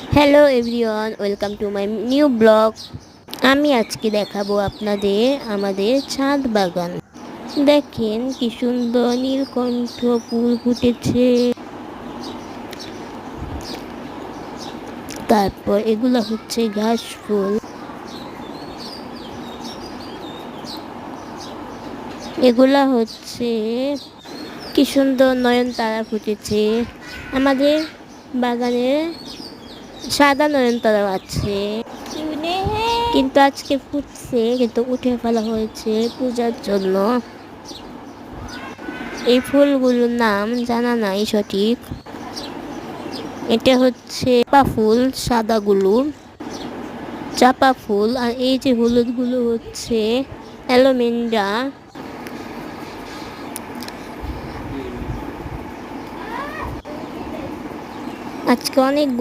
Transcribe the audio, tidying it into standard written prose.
Hello everyone, welcome to my new blog. আমি আজকে দেখাবো আপনাদের আমাদের ছাদ বাগান। দেখেন কি সুন্দর নীলকণ্ঠ ফুল ফুটেছে। তারপর এগুলো হচ্ছে ঘাস ফুল, এগুলা হচ্ছে কি সুন্দর নয়নতারা ফুটেছে। আমাদের বাগানে সাদা নয়নতারাও আছে, কিন্তু আজকে ফুটছে, কিন্তু উঠে ফেলা হয়েছে পূজার জন্য। এই ফুলগুলোর নাম জানা নাই সঠিক। এটা হচ্ছে চাপা ফুল, সাদাগুলো চাপা ফুল, আর এই যে হলুদগুলো হচ্ছে অ্যালোমেন্ডা। আজকে অনেক